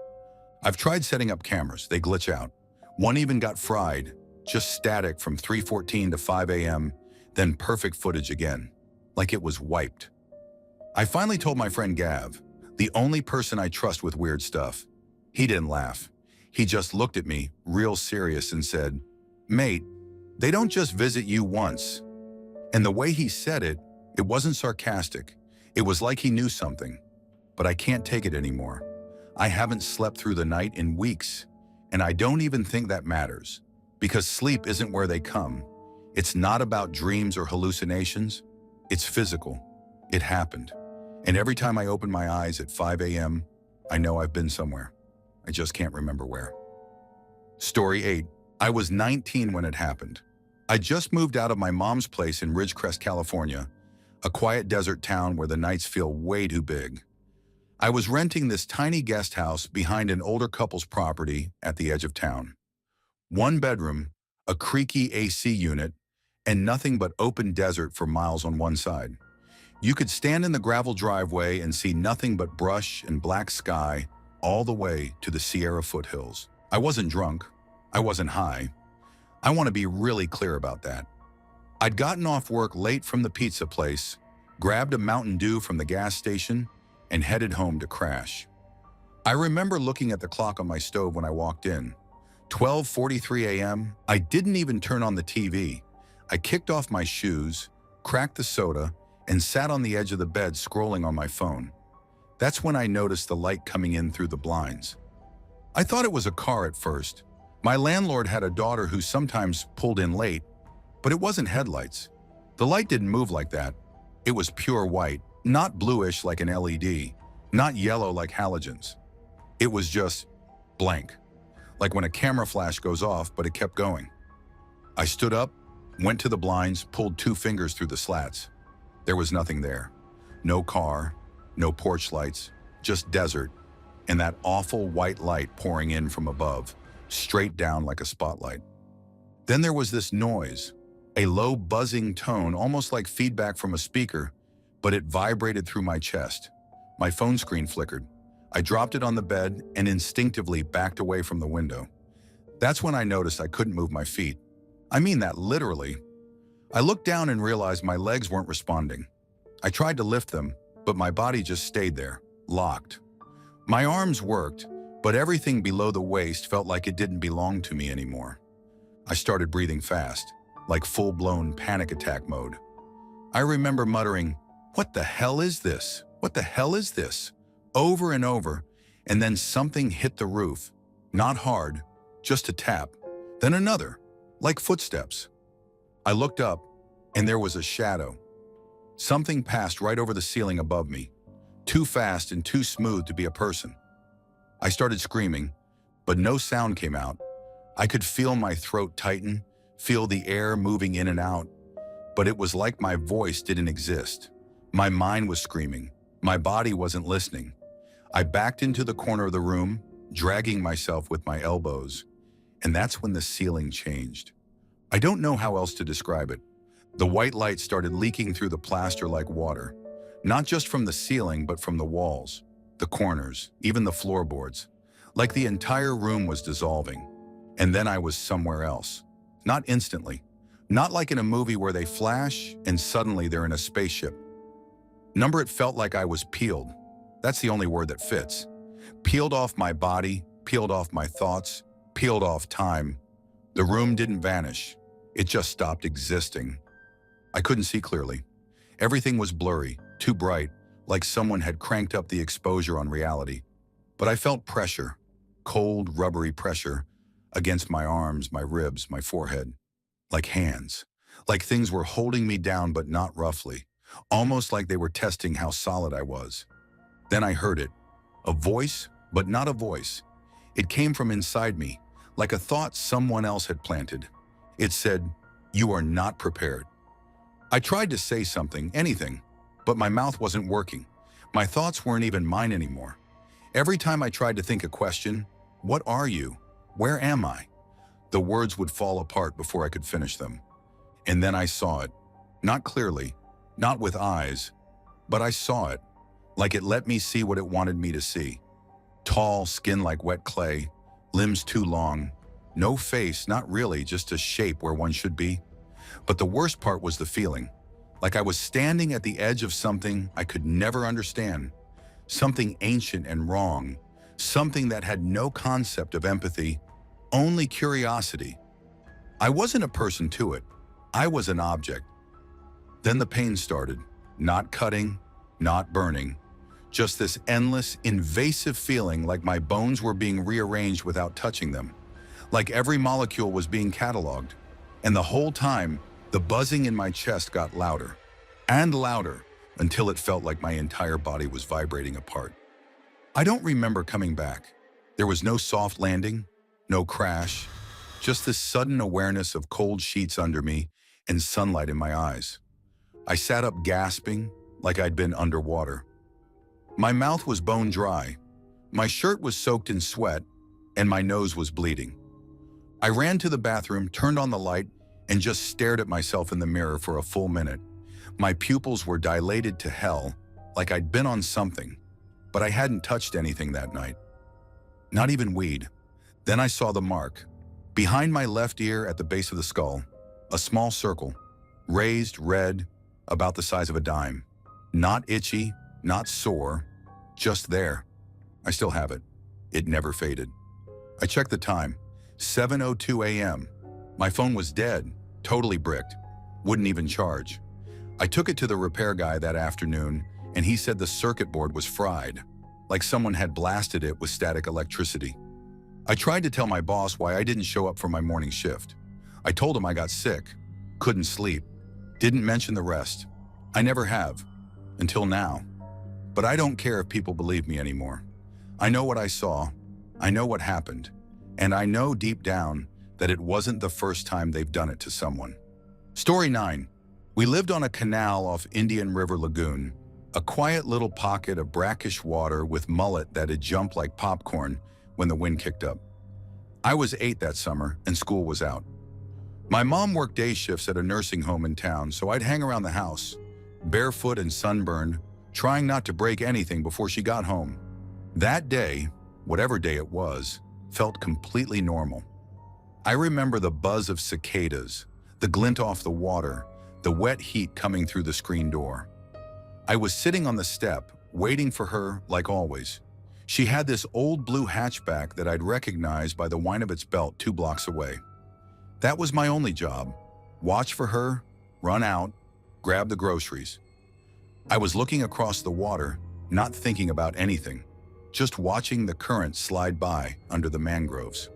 I've tried setting up cameras, they glitch out. One even got fried, just static from 3:14 to 5 a.m., then perfect footage again, like it was wiped. I finally told my friend Gav, the only person I trust with weird stuff. He didn't laugh. He just looked at me, real serious, and said, "Mate, they don't just visit you once." And the way he said it, it wasn't sarcastic. It was like he knew something. But I can't take it anymore. I haven't slept through the night in weeks, and I don't even think that matters, because sleep isn't where they come. It's not about dreams or hallucinations. It's physical. It happened. And every time I open my eyes at 5 a.m., I know I've been somewhere. I just can't remember where. Story 8. I was 19 when it happened. I just moved out of my mom's place in Ridgecrest, California, a quiet desert town where the nights feel way too big. I was renting this tiny guest house behind an older couple's property at the edge of town. One bedroom, a creaky AC unit, and nothing but open desert for miles on one side. You could stand in the gravel driveway and see nothing but brush and black sky all the way to the Sierra foothills. I wasn't drunk. I wasn't high. I want to be really clear about that. I'd gotten off work late from the pizza place, grabbed a Mountain Dew from the gas station, and headed home to crash. I remember looking at the clock on my stove when I walked in. 12:43 a.m. I didn't even turn on the TV. I kicked off my shoes, cracked the soda, and sat on the edge of the bed scrolling on my phone. That's when I noticed the light coming in through the blinds. I thought it was a car at first. My landlord had a daughter who sometimes pulled in late, but it wasn't headlights. The light didn't move like that. It was pure white, not bluish like an LED, not yellow like halogens. It was just blank, like when a camera flash goes off, but it kept going. I stood up, went to the blinds, pulled 2 fingers through the slats. There was nothing there. No car, no porch lights, just desert, and that awful white light pouring in from above, straight down like a spotlight. Then there was this noise, a low buzzing tone, almost like feedback from a speaker, but it vibrated through my chest. My phone screen flickered. I dropped it on the bed and instinctively backed away from the window. That's when I noticed I couldn't move my feet. I mean that literally. I looked down and realized my legs weren't responding. I tried to lift them, but my body just stayed there, locked. My arms worked, but everything below the waist felt like it didn't belong to me anymore. I started breathing fast, like full-blown panic attack mode. I remember muttering, "What the hell is this? What the hell is this?" over and over, and then something hit the roof. Not hard, just a tap, then another, like footsteps. I looked up, and there was a shadow. Something passed right over the ceiling above me, too fast and too smooth to be a person. I started screaming, but no sound came out. I could feel my throat tighten, feel the air moving in and out, but it was like my voice didn't exist. My mind was screaming. My body wasn't listening. I backed into the corner of the room, dragging myself with my elbows, and that's when the ceiling changed. I don't know how else to describe it. The white light started leaking through the plaster like water, not just from the ceiling, but from the walls, the corners, even the floorboards, like the entire room was dissolving. And then I was somewhere else. Not instantly, Not like in a movie where they flash and suddenly they're in a spaceship. Number, it felt like I was peeled. That's the only word that fits. Peeled off my body, peeled off my thoughts, peeled off time. The room didn't vanish. It just stopped existing. I couldn't see clearly. Everything was blurry, too bright, like someone had cranked up the exposure on reality. But I felt pressure, cold, rubbery pressure, against my arms, my ribs, my forehead. Like hands. Like things were holding me down but not roughly. Almost like they were testing how solid I was. Then I heard it. A voice, but not a voice. It came from inside me, like a thought someone else had planted. It said, "You are not prepared." I tried to say something, anything, but my mouth wasn't working. My thoughts weren't even mine anymore. Every time I tried to think a question, "What are you? Where am I?" the words would fall apart before I could finish them. And then I saw it. Not clearly, not with eyes, but I saw it, like it let me see what it wanted me to see. Tall, skin like wet clay, limbs too long, no face, not really, just a shape where one should be. But the worst part was the feeling, like I was standing at the edge of something I could never understand, something ancient and wrong, something that had no concept of empathy, only curiosity. I wasn't a person to it. I was an object. Then the pain started, not cutting, not burning, just this endless, invasive feeling like my bones were being rearranged without touching them, like every molecule was being cataloged. And the whole time, the buzzing in my chest got louder and louder until it felt like my entire body was vibrating apart. I don't remember coming back. There was no soft landing, no crash, just this sudden awareness of cold sheets under me and sunlight in my eyes. I sat up gasping like I'd been underwater. My mouth was bone dry, my shirt was soaked in sweat, and my nose was bleeding. I ran to the bathroom, turned on the light, and just stared at myself in the mirror for a full minute. My pupils were dilated to hell, like I'd been on something, but I hadn't touched anything that night. Not even weed. Then I saw the mark. Behind my left ear at the base of the skull, a small circle, raised, red, about the size of a dime. Not itchy, not sore, just there. I still have it. It never faded. I checked the time, 7:02 a.m. My phone was dead, totally bricked, wouldn't even charge. I took it to the repair guy that afternoon, and he said the circuit board was fried, like someone had blasted it with static electricity. I tried to tell my boss why I didn't show up for my morning shift. I told him I got sick, couldn't sleep, didn't mention the rest. I never have, until now. But I don't care if people believe me anymore. I know what I saw, I know what happened, and I know deep down that it wasn't the first time they've done it to someone. Story 9. We lived on a canal off Indian River Lagoon, a quiet little pocket of brackish water with mullet that had jumped like popcorn when the wind kicked up. I was 8 that summer and school was out. My mom worked day shifts at a nursing home in town, so I'd hang around the house, barefoot and sunburned, trying not to break anything before she got home. That day, whatever day it was, felt completely normal. I remember the buzz of cicadas, the glint off the water, the wet heat coming through the screen door. I was sitting on the step, waiting for her like always. She had this old blue hatchback that I'd recognize by the whine of its belt 2 blocks away. That was my only job. Watch for her, run out, grab the groceries. I was looking across the water, not thinking about anything, just watching the current slide by under the mangroves.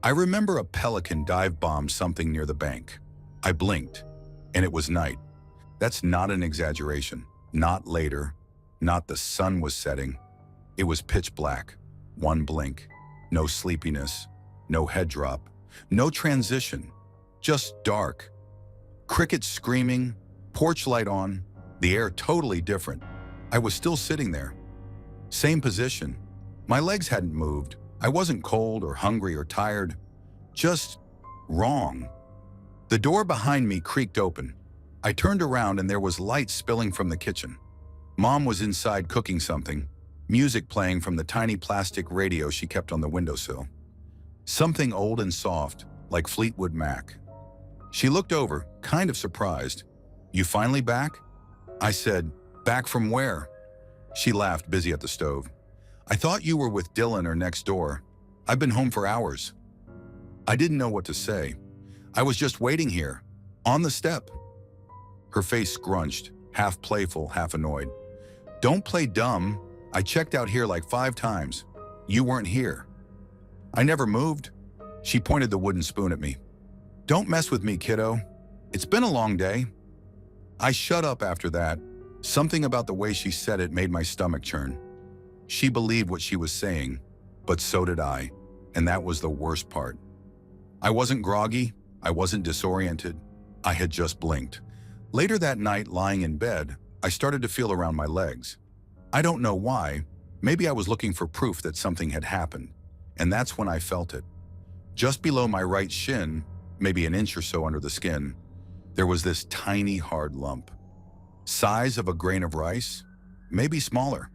I remember a pelican dive-bombed something near the bank. I blinked, and it was night. That's not an exaggeration. Not later, not the sun was setting. It was pitch black, one blink, no sleepiness, no head drop, no transition, just dark. Crickets screaming, porch light on, the air totally different. I was still sitting there. Same position. My legs hadn't moved. I wasn't cold or hungry or tired, just wrong. The door behind me creaked open. I turned around and there was light spilling from the kitchen. Mom was inside cooking something, music playing from the tiny plastic radio she kept on the windowsill. Something old and soft, like Fleetwood Mac. She looked over, kind of surprised. "You finally back?" I said, "Back from where?" She laughed, busy at the stove. "I thought you were with Dylan or next door. I've been home for hours." I didn't know what to say. "I was just waiting here, on the step." Her face scrunched, half playful, half annoyed. "Don't play dumb. I checked out here like 5 times. You weren't here." "I never moved." She pointed the wooden spoon at me. "Don't mess with me, kiddo. It's been a long day." I shut up after that. Something about the way she said it made my stomach churn. She believed what she was saying, but so did I, and that was the worst part. I wasn't groggy, I wasn't disoriented, I had just blinked. Later that night, lying in bed, I started to feel around my legs. I don't know why, maybe I was looking for proof that something had happened, and that's when I felt it. Just below my right shin, maybe an inch or so under the skin, there was this tiny hard lump. Size of a grain of rice, maybe smaller.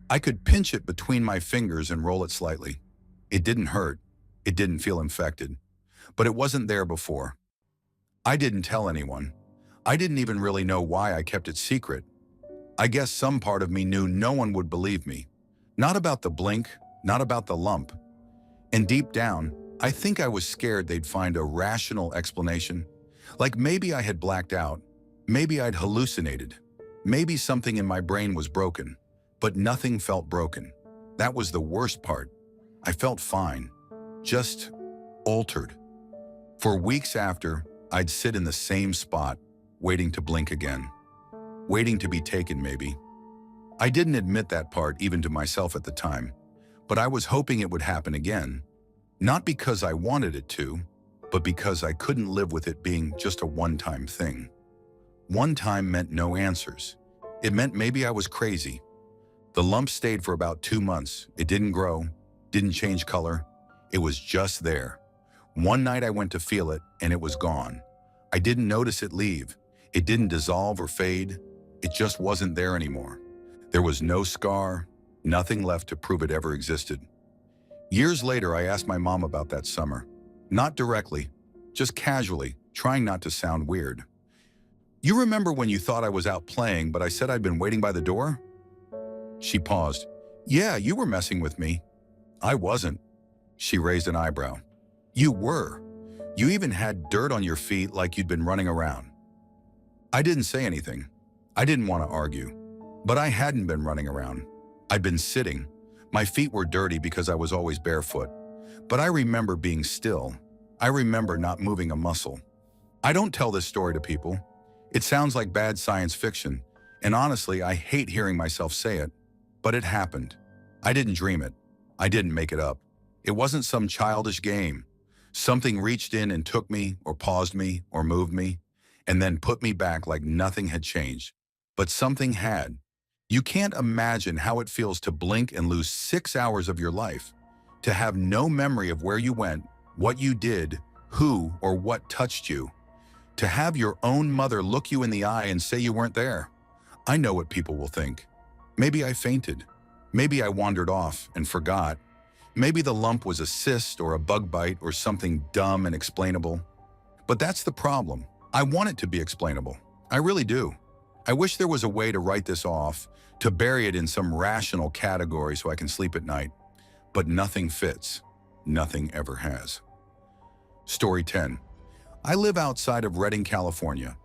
I could pinch it between my fingers and roll it slightly. It didn't hurt, it didn't feel infected, but it wasn't there before. I didn't tell anyone. I didn't even really know why I kept it secret. I guess some part of me knew no one would believe me. Not about the blink, not about the lump. And deep down, I think I was scared they'd find a rational explanation. Like maybe I had blacked out, maybe I'd hallucinated, maybe something in my brain was broken, but nothing felt broken. That was the worst part. I felt fine, just altered. For weeks after, I'd sit in the same spot, waiting to blink again. Waiting to be taken, maybe. I didn't admit that part even to myself at the time, but I was hoping it would happen again. Not because I wanted it to, but because I couldn't live with it being just a one-time thing. One time meant no answers. It meant maybe I was crazy. The lump stayed for about 2 months. It didn't grow, didn't change color. It was just there. One night I went to feel it, and it was gone. I didn't notice it leave. It didn't dissolve or fade. It just wasn't there anymore. There was no scar, nothing left to prove it ever existed. Years later, I asked my mom about that summer. Not directly, just casually, trying not to sound weird. "You remember when you thought I was out playing, but I said I'd been waiting by the door?" She paused. "Yeah, you were messing with me." "I wasn't." She raised an eyebrow. "You were. You even had dirt on your feet like you'd been running around." I didn't say anything. I didn't want to argue. But I hadn't been running around. I'd been sitting. My feet were dirty because I was always barefoot. But I remember being still. I remember not moving a muscle. I don't tell this story to people. It sounds like bad science fiction, and honestly, I hate hearing myself say it. But it happened. I didn't dream it. I didn't make it up. It wasn't some childish game. Something reached in and took me, or paused me, or moved me, and then put me back like nothing had changed. But something had. You can't imagine how it feels to blink and lose 6 hours of your life, to have no memory of where you went, what you did, who or what touched you, to have your own mother look you in the eye and say you weren't there. I know what people will think. Maybe I fainted. Maybe I wandered off and forgot. Maybe the lump was a cyst or a bug bite or something dumb and inexplainable. But that's the problem. I want it to be explainable. I really do. I wish there was a way to write this off, to bury it in some rational category so I can sleep at night. But nothing fits. Nothing ever has. Story 10. I live outside of Redding, California.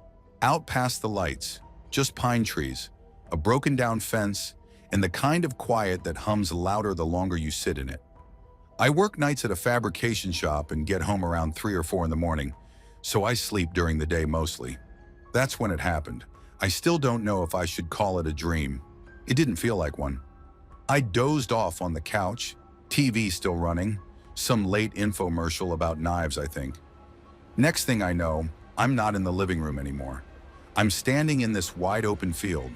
Out past the lights, just pine trees, a broken down fence, and the kind of quiet that hums louder the longer you sit in it. I work nights at a fabrication shop and get home around 3 or 4 in the morning, so I sleep during the day mostly. That's when it happened. I still don't know if I should call it a dream. It didn't feel like one. I dozed off on the couch, TV still running, some late infomercial about knives, I think. Next thing I know, I'm not in the living room anymore. I'm standing in this wide open field.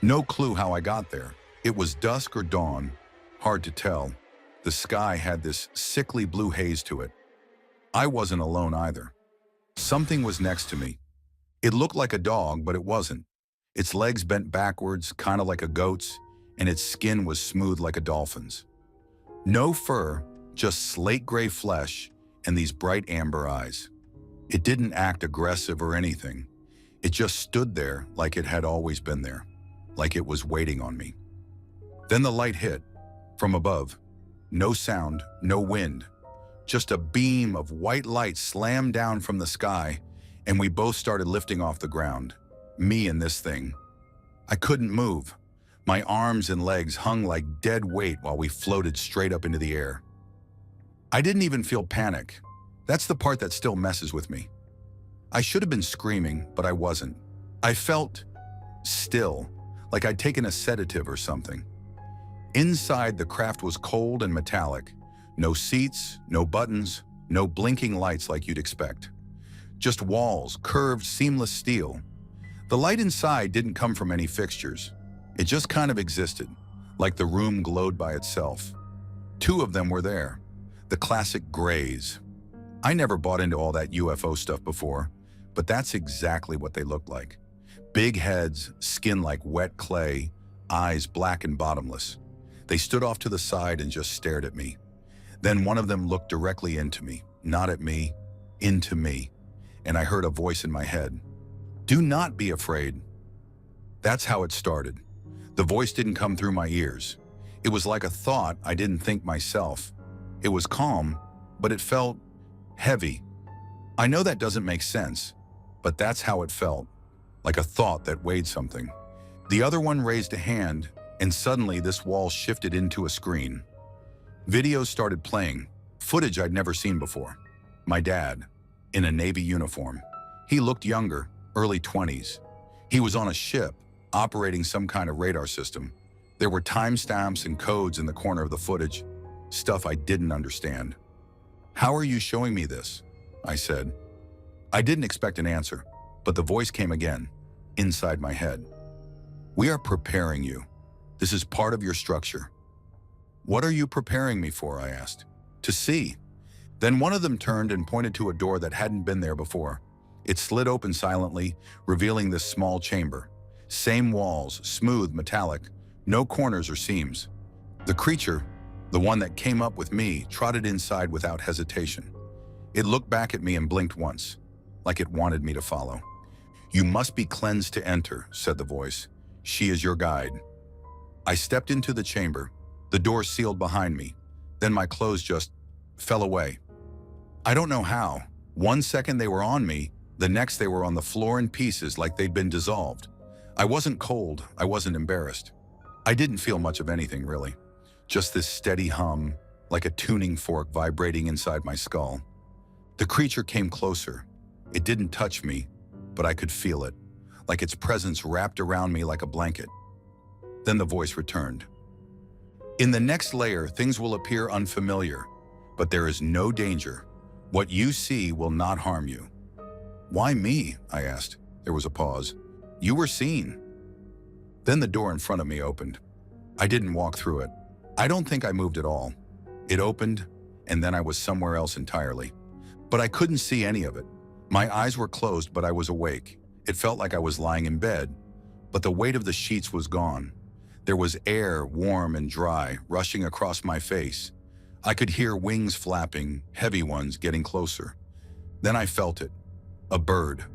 No clue how I got there. It was dusk or dawn, hard to tell. The sky had this sickly blue haze to it. I wasn't alone either. Something was next to me. It looked like a dog, but it wasn't. Its legs bent backwards, kind of like a goat's, and its skin was smooth like a dolphin's. No fur, just slate gray flesh and these bright amber eyes. It didn't act aggressive or anything. It just stood there like it had always been there, like it was waiting on me. Then the light hit, from above. No sound, no wind. Just a beam of white light slammed down from the sky, and we both started lifting off the ground. Me and this thing. I couldn't move. My arms and legs hung like dead weight while we floated straight up into the air. I didn't even feel panic. That's the part that still messes with me. I should have been screaming, but I wasn't. I felt still, like I'd taken a sedative or something. Inside, the craft was cold and metallic. No seats, no buttons, no blinking lights like you'd expect. Just walls, curved, seamless steel. The light inside didn't come from any fixtures. It just kind of existed, like the room glowed by itself. Two of them were there, the classic grays. I never bought into all that UFO stuff before, but that's exactly what they looked like. Big heads, skin like wet clay, eyes black and bottomless. They stood off to the side and just stared at me. Then one of them looked directly into me, not at me, into me. And I heard a voice in my head. Do not be afraid. That's how it started. The voice didn't come through my ears. It was like a thought I didn't think myself. It was calm, but it felt heavy. I know that doesn't make sense, but that's how it felt, like a thought that weighed something. The other one raised a hand, and suddenly this wall shifted into a screen. Videos started playing, footage I'd never seen before. My dad, in a Navy uniform. He looked younger, early 20s. He was on a ship, operating some kind of radar system. There were timestamps and codes in the corner of the footage, stuff I didn't understand. How are you showing me this? I said. I didn't expect an answer, but the voice came again, inside my head. We are preparing you. This is part of your structure. What are you preparing me for? I asked. To see. Then one of them turned and pointed to a door that hadn't been there before. It slid open silently, revealing this small chamber. Same walls, smooth, metallic, no corners or seams. The creature, the one that came up with me, trotted inside without hesitation. It looked back at me and blinked once, like it wanted me to follow. You must be cleansed to enter, said the voice. She is your guide. I stepped into the chamber. The door sealed behind me. Then my clothes just fell away. I don't know how. One second they were on me, the next they were on the floor in pieces like they'd been dissolved. I wasn't cold, I wasn't embarrassed. I didn't feel much of anything, really. Just this steady hum, like a tuning fork vibrating inside my skull. The creature came closer. It didn't touch me, but I could feel it, like its presence wrapped around me like a blanket. Then the voice returned. In the next layer, things will appear unfamiliar, but there is no danger. What you see will not harm you. Why me? I asked. There was a pause. You were seen. Then the door in front of me opened. I didn't walk through it. I don't think I moved at all. It opened, and then I was somewhere else entirely. But I couldn't see any of it. My eyes were closed, but I was awake. It felt like I was lying in bed, but the weight of the sheets was gone. There was air, warm and dry, rushing across my face. I could hear wings flapping, heavy ones getting closer. Then I felt it. A bird.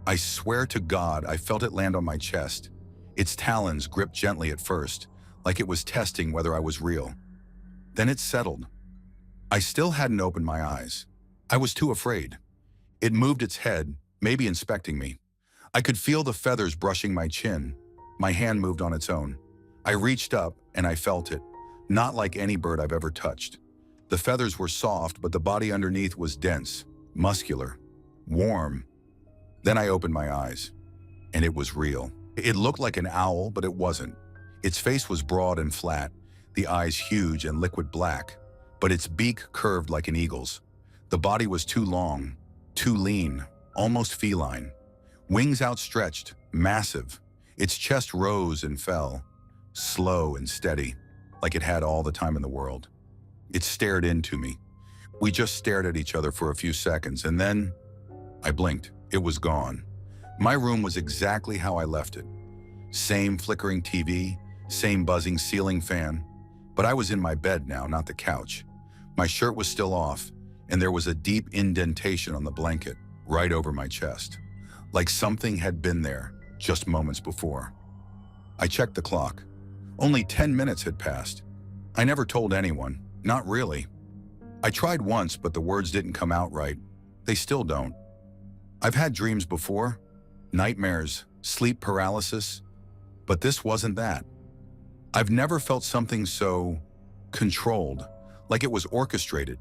I swear to God, I felt it land on my chest. Its talons gripped gently at first, like it was testing whether I was real. Then it settled. I still hadn't opened my eyes. I was too afraid. It moved its head, maybe inspecting me. I could feel the feathers brushing my chin. My hand moved on its own. I reached up and I felt it, not like any bird I've ever touched. The feathers were soft, but the body underneath was dense, muscular, warm. Then I opened my eyes, and it was real. It looked like an owl, but it wasn't. Its face was broad and flat, the eyes huge and liquid black, but its beak curved like an eagle's. The body was too long, too lean, almost feline. Wings outstretched, massive. Its chest rose and fell, slow and steady, like it had all the time in the world. It stared into me. We just stared at each other for a few seconds, and then I blinked. It was gone. My room was exactly how I left it. Same flickering TV, same buzzing ceiling fan, but I was in my bed now, not the couch. My shirt was still off, and there was a deep indentation on the blanket, right over my chest, like something had been there just moments before. I checked the clock. Only 10 minutes had passed. I never told anyone, not really. I tried once, but the words didn't come out right. They still don't. I've had dreams before, nightmares, sleep paralysis, but this wasn't that. I've never felt something so controlled, like it was orchestrated,